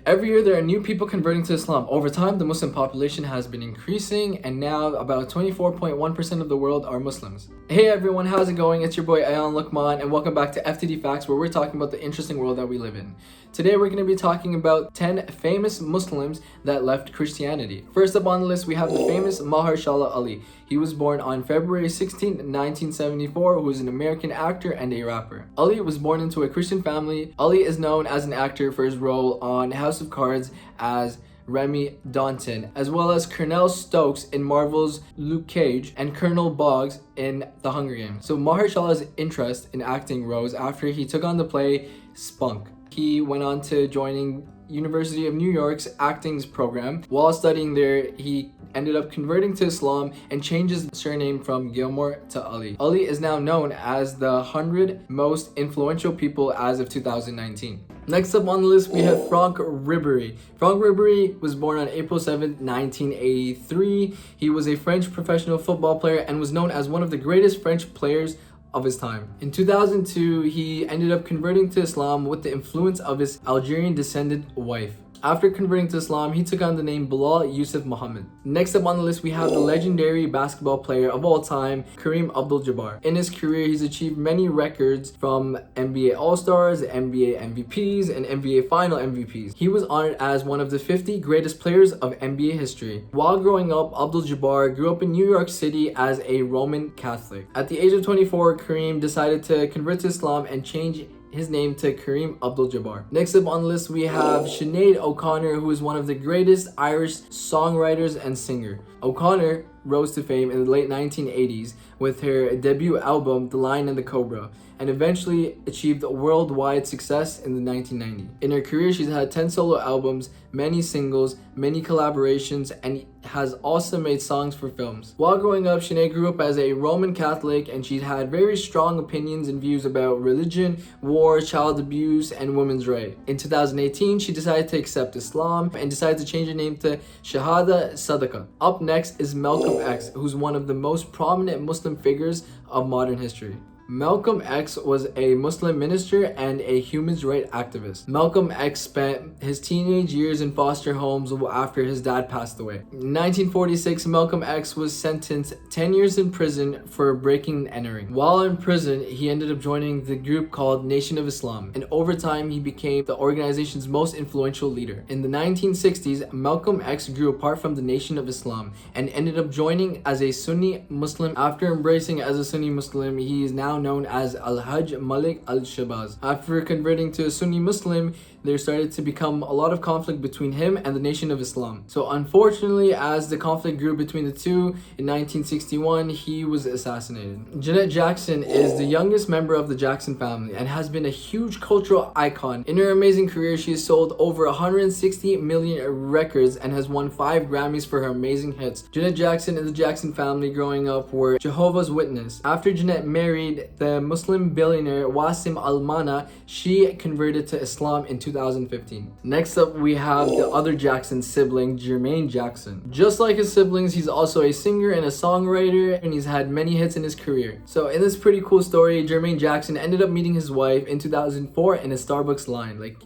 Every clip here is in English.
Every year there are new people converting to Islam. Over time, the Muslim population has been increasing, and now about 24.1% of the world are Muslims. Hey everyone, how's it going? It's your boy Ayaan Luqman, and welcome back to FTD Facts, where we're talking about the interesting world that we live in. Today we're going to be talking about 10 famous Muslims that left Christianity. First up on the list, we have the famous Mahershala Ali. He was born on February 16, 1974, who is an American actor and a rapper. Ali was born into a Christian family. Ali is known as an actor for his role on House of Cards as Remy Danton, as well as Colonel Stokes in Marvel's Luke Cage and Colonel Boggs in The Hunger Games. So Mahershala's interest in acting rose after he took on the play Spunk. He went on to joining University of New York's acting program. While studying there, he ended up converting to Islam and changed his surname from Gilmore to Ali. Ali is now known as the 100 most influential people as of 2019. Next up on the list, we have Franck Ribery. Franck Ribery was born on April 7, 1983. He was a French professional football player and was known as one of the greatest French players of his time. In 2002, he ended up converting to Islam with the influence of his Algerian descendant wife. After converting to Islam, he took on the name Bilal Yusuf Muhammad. Next up on the list, we have the legendary basketball player of all time, Kareem Abdul-Jabbar. In his career, he's achieved many records, from NBA All-Stars, NBA MVPs, and NBA Final MVPs. He was honored as one of the 50 greatest players of NBA history. While growing up, Abdul-Jabbar grew up in New York City as a Roman Catholic. At the age of 24, Kareem decided to convert to Islam and change his name to Kareem Abdul-Jabbar. Next up on the list, we have Sinead O'Connor, who is one of the greatest Irish songwriters and singer. O'Connor rose to fame in the late 1980s with her debut album The Lion and the Cobra, and eventually achieved worldwide success in the 1990s. In her career, she's had 10 solo albums, many singles, many collaborations, and has also made songs for films. While growing up, Sinead grew up as a Roman Catholic, and she had very strong opinions and views about religion, war, child abuse, and women's rights. In 2018, she decided to accept Islam and decided to change her name to Shahada Sadaqah. Up next is Malcolm X, who's one of the most prominent Muslim figures of modern history. Malcolm X was a Muslim minister and a human rights activist. Malcolm X spent his teenage years in foster homes after his dad passed away. In 1946, Malcolm X was sentenced 10 years in prison for breaking and entering. While in prison, he ended up joining the group called Nation of Islam, and over time he became the organization's most influential leader. In the 1960s, Malcolm X grew apart from the Nation of Islam and ended up joining as a Sunni Muslim. After embracing as a Sunni Muslim, he is now known as Al-Hajj Malik al-Shabazz. After converting to a Sunni Muslim, there started to become a lot of conflict between him and the Nation of Islam. So unfortunately, as the conflict grew between the two, in 1961, he was assassinated. Janet Jackson is the youngest member of the Jackson family and has been a huge cultural icon. In her amazing career, she has sold over 160 million records and has won 5 Grammys for her amazing hits. Janet Jackson and the Jackson family growing up were Jehovah's Witness. After Janet married the Muslim billionaire Wasim Al-Mana, she converted to Islam in 2015. Next up, we have the other Jackson sibling, Jermaine Jackson. Just like his siblings, he's also a singer and a songwriter, and he's had many hits in his career. So in this pretty cool story, Jermaine Jackson ended up meeting his wife in 2004 in a Starbucks line. Like,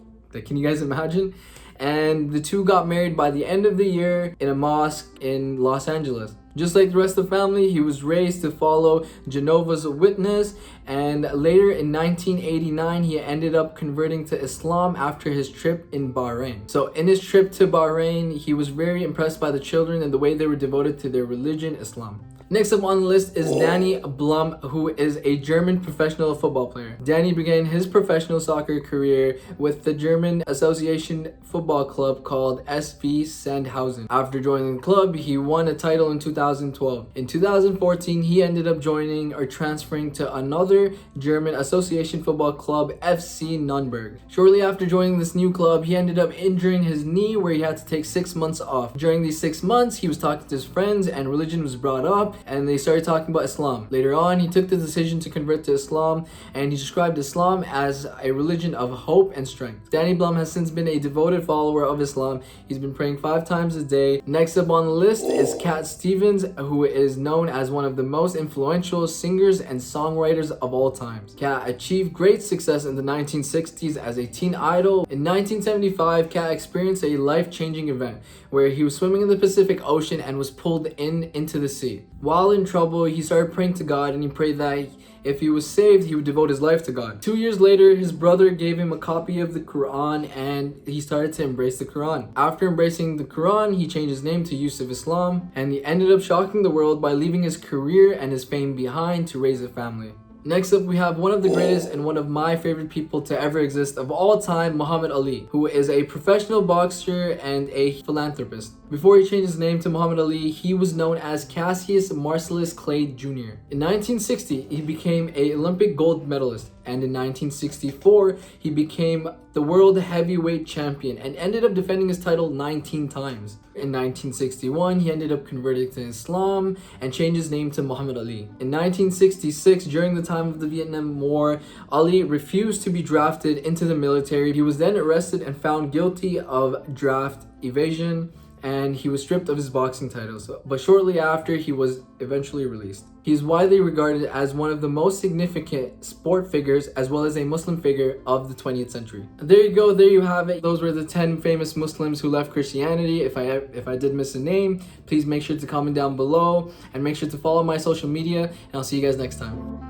can you guys imagine? And the two got married by the end of the year in a mosque in Los Angeles. Just like the rest of the family, he was raised to follow Jehovah's Witness, and later in 1989, he ended up converting to Islam after his trip in Bahrain. So in his trip to Bahrain, he was very impressed by the children and the way they were devoted to their religion, Islam. Next up on the list is Danny Blum, who is a German professional football player. Danny began his professional soccer career with the German association football club called SV Sandhausen. After joining the club, he won a title in 2012. In 2014, he ended up joining or transferring to another German association football club, FC Nürnberg. Shortly after joining this new club, he ended up injuring his knee, where he had to take 6 months off. During these 6 months, he was talking to his friends and religion was brought up, and they started talking about Islam. Later on, he took the decision to convert to Islam, and he described Islam as a religion of hope and strength. Danny Blum has since been a devoted follower of Islam. He's been praying 5 times a day. Next up on the list is Cat Stevens, who is known as one of the most influential singers and songwriters of all times. Cat achieved great success in the 1960s as a teen idol. In 1975, Cat experienced a life-changing event where he was swimming in the Pacific Ocean and was pulled into the sea. While in trouble, he started praying to God, and he prayed that if he was saved, he would devote his life to God. 2 years later, his brother gave him a copy of the Quran, and he started to embrace the Quran. After embracing the Quran, he changed his name to Yusuf Islam, and he ended up shocking the world by leaving his career and his fame behind to raise a family. Next up, we have one of the greatest and one of my favorite people to ever exist of all time, Muhammad Ali, who is a professional boxer and a philanthropist. Before he changed his name to Muhammad Ali, he was known as Cassius Marcellus Clay Jr. In 1960, he became an Olympic gold medalist, and in 1964, he became the world heavyweight champion and ended up defending his title 19 times. In 1961, he ended up converting to Islam and changed his name to Muhammad Ali. In 1966, during the time of the Vietnam War, Ali refused to be drafted into the military. He was then arrested and found guilty of draft evasion, and he was stripped of his boxing titles, but shortly after, he was eventually released. He is widely regarded as one of the most significant sport figures as well as a Muslim figure of the 20th century. There you go, there you have it. Those were the 10 famous Muslims who left Christianity. If I did miss a name, please make sure to comment down below and make sure to follow my social media, and I'll see you guys next time.